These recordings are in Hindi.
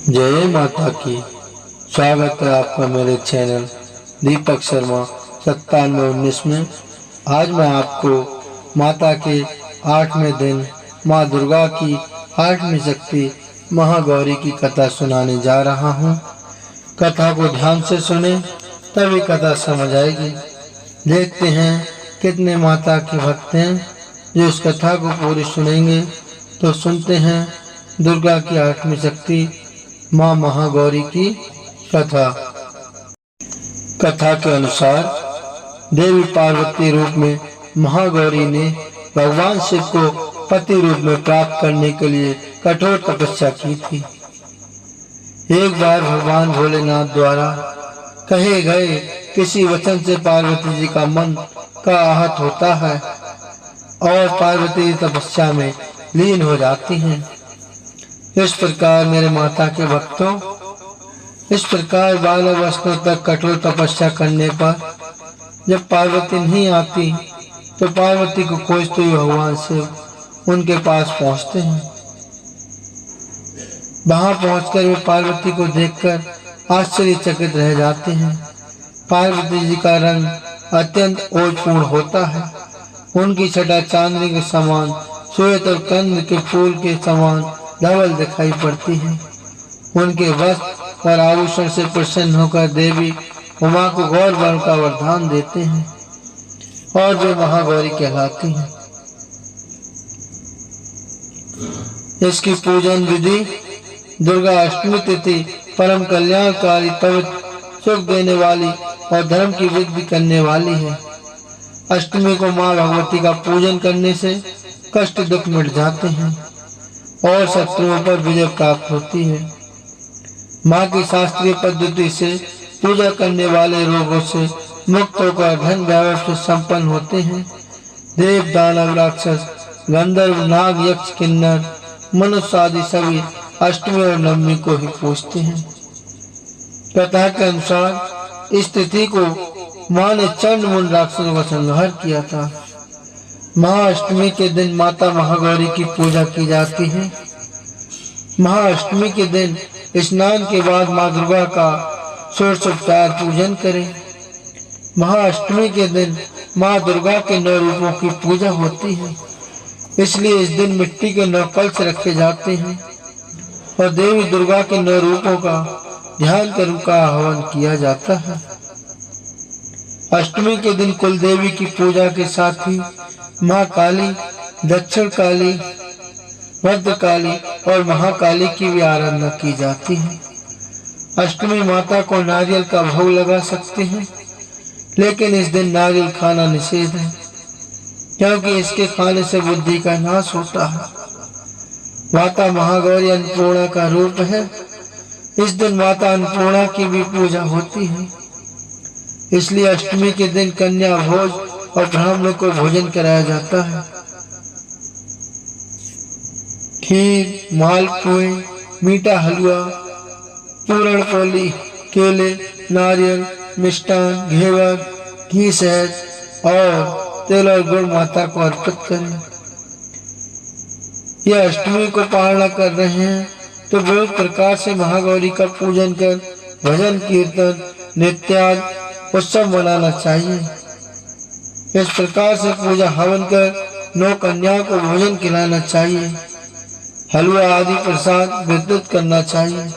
जय माता की। स्वागत है आपका मेरे चैनल दीपक शर्मा 9719 में। आज मैं आपको माता के 8वें दिन माँ दुर्गा की 8वीं शक्ति महागौरी की कथा सुनाने जा रहा हूँ। कथा को ध्यान से सुने तभी कथा समझ आएगी। देखते हैं कितने माता के भक्त हैं जो इस कथा को पूरी सुनेंगे। तो सुनते हैं दुर्गा की 8वीं शक्ति माँ महागौरी की कथा। कथा के अनुसार देवी पार्वती रूप में महागौरी ने भगवान शिव को पति रूप में प्राप्त करने के लिए कठोर तपस्या की थी। एक बार भगवान भोलेनाथ द्वारा कहे गए किसी वचन से पार्वती जी का मन का आहत होता है और पार्वती तपस्या में लीन हो जाती हैं। इस प्रकार मेरे माता के भक्तों, इस प्रकार 12 वर्षों तक कठोर तपस्या करने पर जब पार्वती नहीं आती तो पार्वती को खोजते हुए भगवान शिव उनके पास पहुंचते हैं। वहां पहुंचकर वे पार्वती को देखकर आश्चर्यचकित रह जाते हैं। पार्वती जी का रंग अत्यंत ओजपूर्ण होता है। उनकी छटा चांदनी के समान श्वेत और कंद के फूल के समान धवल दिखाई पड़ती है। उनके वस्त्र और आभूषण से प्रसन्न होकर देवी उमा को गौर वर्ण का वरदान देते हैं और वे महागौरी कहलाती हैं। इसकी पूजन विधि दुर्गा अष्टमी तिथि परम कल्याणकारी, पवित्र, सुख देने वाली और धर्म की वृद्धि करने वाली है। अष्टमी को माँ भगवती का पूजन करने से कष्ट दुख मिट जाते हैं और शत्रुओं पर विजय प्राप्त होती है। माँ की शास्त्रीय पद्धति से पूजा करने वाले रोगों से मुक्त होकर धन वैभव से संपन्न होते हैं। देव, दानव, राक्षस, गंधर्व, नाग, यक्ष, किन्नर, मनुष्य आदि सभी अष्टमी और नवमी को ही पूजते हैं। कथा के अनुसार इस तिथि को माँ ने चंड मुंड राक्षसों का संहार किया था। महाअष्टमी के दिन माता महागौरी की पूजा की जाती है। महाअष्टमी के दिन स्नान के बाद माँ दुर्गा का षोडशोपचार पूजन करें। महाअष्टमी के दिन माँ दुर्गा के 9 रूपों की पूजा होती है, इसलिए इस दिन मिट्टी के 9 कलश रखे जाते हैं और देवी दुर्गा के 9 रूपों का ध्यान कर उनका आह्वान किया जाता है। अष्टमी के दिन कुल देवी की पूजा के साथ ही माँ काली, दक्षिण काली, भद्रकाली और महाकाली की भी आराधना की जाती है। अष्टमी माता को नारियल का भोग लगा सकते हैं, लेकिन इस दिन नारियल खाना निषेध है, क्योंकि इसके खाने से बुद्धि का नाश होता है। माता महागौरी अन्नपूर्णा का रूप है। इस दिन माता अन्नपूर्णा की भी पूजा होती है, इसलिए अष्टमी के दिन कन्या भोज और ब्राह्मणों को भोजन कराया जाता है। खीर, मालपुए, मीठा हलवा, पूरण पोली, केले, नारियल, मिष्टान, घेवर, घी, शहद और तेल और गुड़ माता को अर्पित करें। यह अष्टमी को पालना कर रहे हैं तो विविध प्रकार से महागौरी का पूजन कर भजन, कीर्तन, नृत्यादि उत्सव मनाना चाहिए। इस प्रकार से पूजा हवन कर 9 कन्याओं को भोजन खिलाना चाहिए। हलवा आदि प्रसाद वितरित करना चाहिए।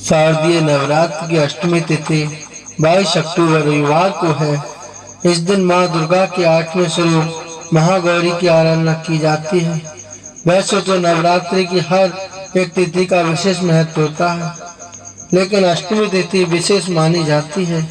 शारदीय नवरात्र की अष्टमी तिथि 22 अक्टूबर रविवार को है। इस दिन माँ दुर्गा के 8वें स्वरूप महागौरी की आराधना की जाती है। वैसे तो नवरात्रि की हर एक तिथि का विशेष महत्व होता है, लेकिन अष्टमी तिथि विशेष मानी जाती है।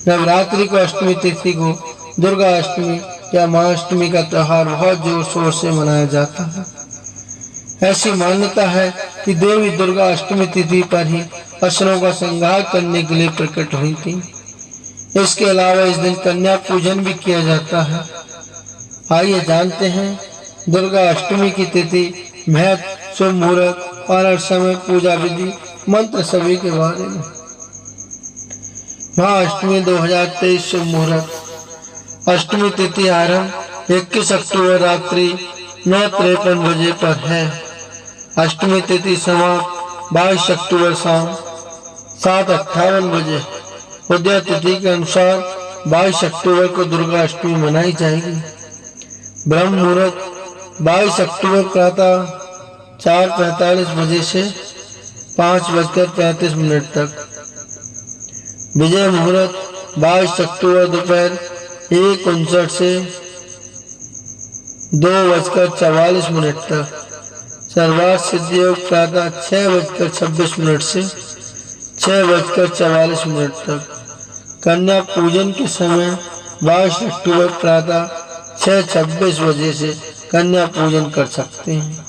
नवरात्रि को अष्टमी तिथि को दुर्गा अष्टमी या महाअष्टमी का त्योहार बहुत जोर शोर से मनाया जाता है। ऐसी मान्यता है कि देवी दुर्गा अष्टमी तिथि पर ही असुरों का संहार करने के लिए प्रकट हुई थी। इसके अलावा इस दिन कन्या पूजन भी किया जाता है। आइए जानते हैं दुर्गा अष्टमी की तिथि, महत्व, शुभ मुहूर्त और समय, पूजा विधि, मंत्र सभी के बारे में। महाअष्टमी 2023 शुभ मुहूर्त। अष्टमी तिथि आरंभ 21 अक्टूबर रात्रि 9:53 बजे पर है। अष्टमी तिथि समाप्त 22 अक्टूबर शाम 7:58 बजे। उदय तिथि के अनुसार 22 अक्टूबर को दुर्गा अष्टमी मनाई जाएगी। ब्रह्म मुहूर्त 22 अक्टूबर प्रातः 4:45 बजे से 5:35 तक। विजय मुहूर्त 22 अक्टूबर दोपहर 1:59 से 2:44 तक। सर्वार्थ सिद्धि योग प्रातः 6:26 से 6:44 तक। कन्या पूजन के समय 22 अक्टूबर प्रातः 6:26 बजे से कन्या पूजन कर सकते हैं।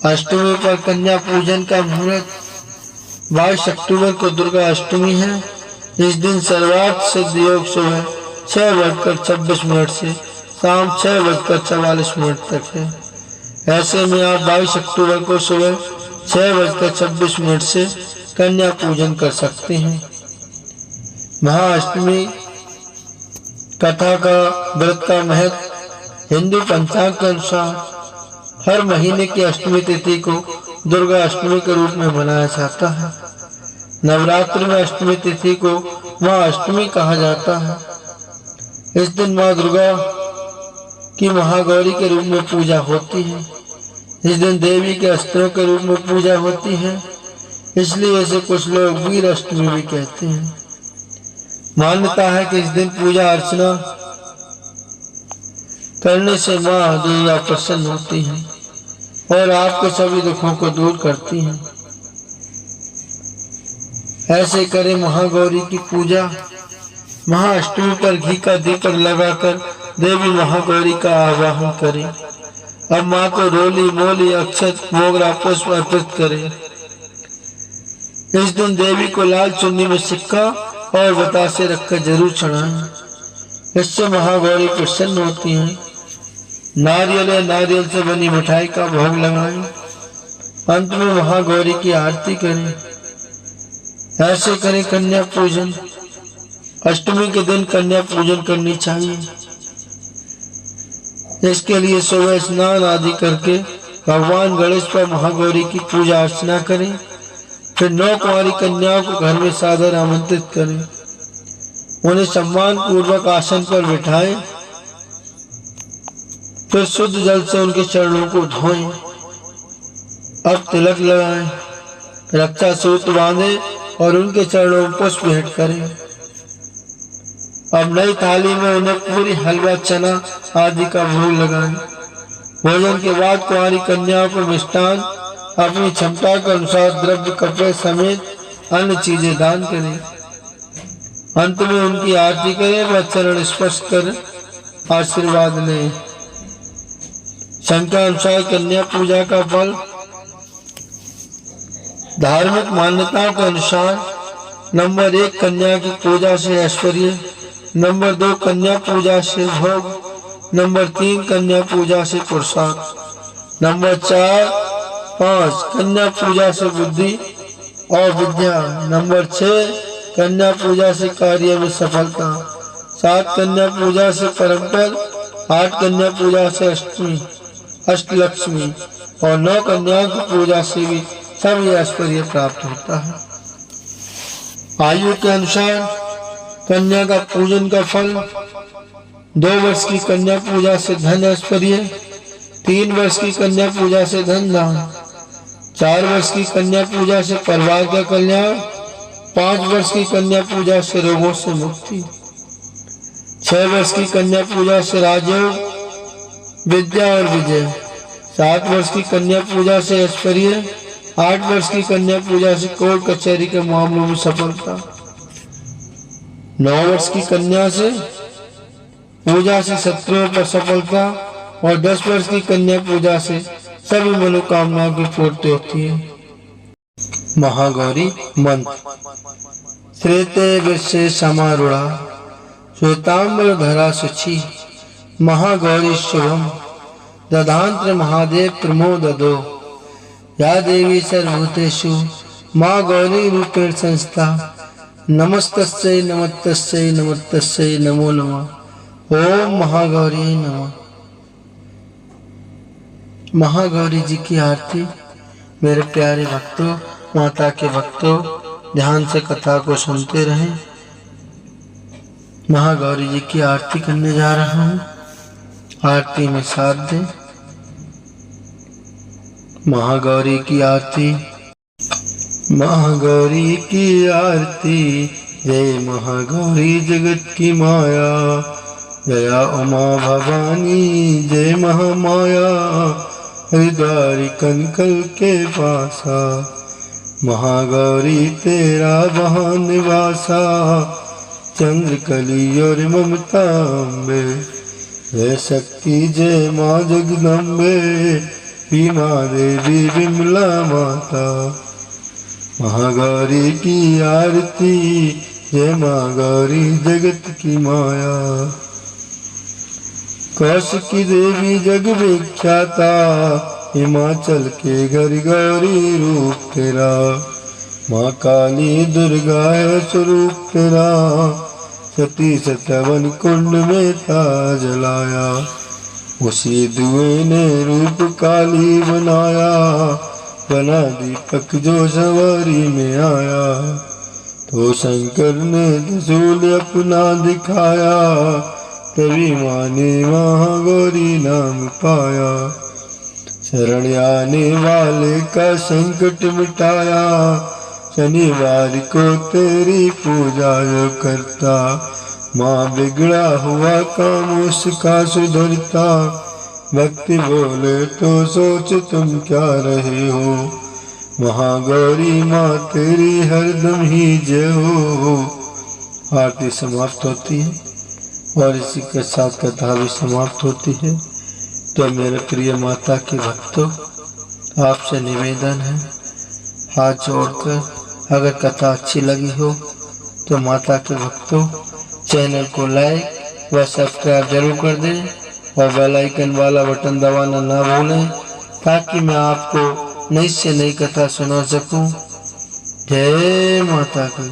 अष्टमी पर कन्या पूजन का मुहूर्त 22 अक्टूबर को दुर्गा अष्टमी है। इस दिन सर्वार्थ सिद्धि योग सुबह 6:26 से शाम 6:44 तक है। ऐसे में आप 22 अक्टूबर को सुबह 6:26 से कन्या पूजन कर सकते हैं। महाअष्टमी कथा का व्रत का महत्व। हिंदू पंचांग के अनुसार हर महीने की अष्टमी तिथि को दुर्गा अष्टमी के रूप में मनाया जाता है। नवरात्रि में अष्टमी तिथि को माँ अष्टमी कहा जाता है। इस दिन माँ दुर्गा की महागौरी के रूप में पूजा होती है। इस दिन देवी के अस्त्रों के रूप में पूजा होती है, इसलिए इसे कुछ लोग वीर अष्टमी भी कहते हैं। मान्यता है कि इस दिन पूजा अर्चना करने से माँ दुर्गा प्रसन्न होती है और आपके सभी दुखों को दूर करती हैं। ऐसे करें महागौरी की पूजा। महाअष्टमी पर घी का दीपक लगाकर देवी महागौरी का आवाहन करें। अब माँ को रोली, मोली, अक्षत, मोगरा, पुष्प अर्पित करें। इस दिन देवी को लाल चुन्नी में सिक्का और बतासे रखकर जरूर चढ़ाएं। इससे महागौरी प्रसन्न होती हैं। नारियल या नारियल से बनी मिठाई का भोग लगाएं। अंत में महागौरी की आरती करें। ऐसे करें कन्या पूजन। अष्टमी के दिन कन्या पूजन करनी चाहिए। इसके लिए सुबह स्नान आदि करके भगवान गणेश पर महागौरी की पूजा अर्चना करें। फिर 9 कुंवारी कन्याओं को घर में सादर आमंत्रित करें। उन्हें सम्मान पूर्वक आसन पर बिठाएं। फिर शुद्ध जल से उनके चरणों को धोएं। अब तिलक लगाएं, रक्षा सूत्र बांधें और उनके चरणों में पुष्प भेंट करें। अब नई थाली में उन्हें पूरी, हलवा, चना आदि का भोग लगाएं। भोजन के बाद कुंवारी कन्याओं को मिष्टान अपनी क्षमता के अनुसार द्रव्य, कपड़े समेत अन्य चीजें दान करें। अंत में उनकी आरती करें व चरण स्पर्श कर आशीर्वाद लें। शंकर अनुसार कन्या पूजा का फल। धार्मिक मान्यताओं के अनुसार नंबर 1 कन्या की पूजा से ऐश्वर्य, नंबर 2 कन्या पूजा से भोग, नंबर 3 कन्या पूजा से पुरुषार्थ, नंबर 4-5 कन्या पूजा से बुद्धि और विद्या, नंबर 6 कन्या पूजा से कार्य में सफलता, 7 कन्या पूजा से परम पद, 8 कन्या पूजा से अष्टलक्ष्मी और 9 कन्याओं की पूजा से भी सभी ऐश्वर्य प्राप्त होता है। आयु के अनुसार कन्या का पूजन का फल। 2 वर्ष की कन्या पूजा से धन ऐश्वर्य, 3 वर्ष की कन्या पूजा से धन दान, 4 वर्ष की कन्या पूजा से परिवार का कल्याण, 5 वर्ष की कन्या पूजा से रोगों से मुक्ति, 6 वर्ष की कन्या पूजा से राजयोग, विद्या और विजय, 7 वर्ष की कन्या पूजा से ऐश्वर्य, 8 वर्ष की कन्या पूजा से कोर्ट कचहरी के मामलों में सफलता, 9 वर्ष की कन्या से पूजा से शत्रुओं पर सफलता और 10 वर्ष की कन्या पूजा से सभी मनोकामनाओं की पूर्ति होती है। महागौरी मंत्र। श्रेते विश्वे समारूढ़ा श्वेतांबर धरा शुचि महागौरी शुभम दधांत्र महादेव प्रमोददो या देवी सर्वभूतेषु माँ गौरी रूपेण संस्था नमस्तस्यै नमस्तस्यै नमस्तस्यै नमो नमः। ओम महागौरी नमः। महागौरी जी की आरती। मेरे प्यारे भक्तों, माता के भक्तों, ध्यान से कथा को सुनते रहें। महागौरी जी की आरती करने जा रहा हूँ। आरती में साथ दें। महागौरी की आरती। महागौरी की आरती, जय महागौरी जगत की माया, जया उमा भवानी जय महामाया, हरिद्वारी कंकल के पासा, महागौरी तेरा वहाँ निवासा, चंद्रकली और ममता अम्बे, जय शक्ति जय माँ जगदम्बे, भीमा देवी विमला माता, महागौरी की आरती, जय माँ गौरी जगत की माया। कौशिकी देवी जग विख्याता, हिमाचल के घर गौरी रूप तेरा, माँ काली दुर्गा है स्वरूप तेरा, सती सतवन कुंड में था जलाया, उसी धुएं ने रूप काली बनाया, बना दीपक जो सवारी में आया, तो शंकर ने त्रिशूल अपना दिखाया, तभी माँ ने महागौरी नाम पाया, शरण आने वाले का संकट मिटाया, शनिवार को तेरी पूजा जो करता, माँ बिगड़ा हुआ काम उसका सुधरता, भक्ति बोले तो सोच तुम क्या रहे हो, महागौरी माँ तेरी हरदम ही जय हो। आरती समाप्त होती है और इसी के साथ कथा भी समाप्त होती है। तो मेरे प्रिय माता के भक्तों, आपसे निवेदन है, हाथ जोड़कर अगर कथा अच्छी लगी हो तो माता के भक्तों चैनल को लाइक व सब्सक्राइब जरूर कर दें और बेल आइकन वाला बटन दबाना ना भूलें, ताकि मैं आपको नई से नई कथा सुना सकूं। जय माता की।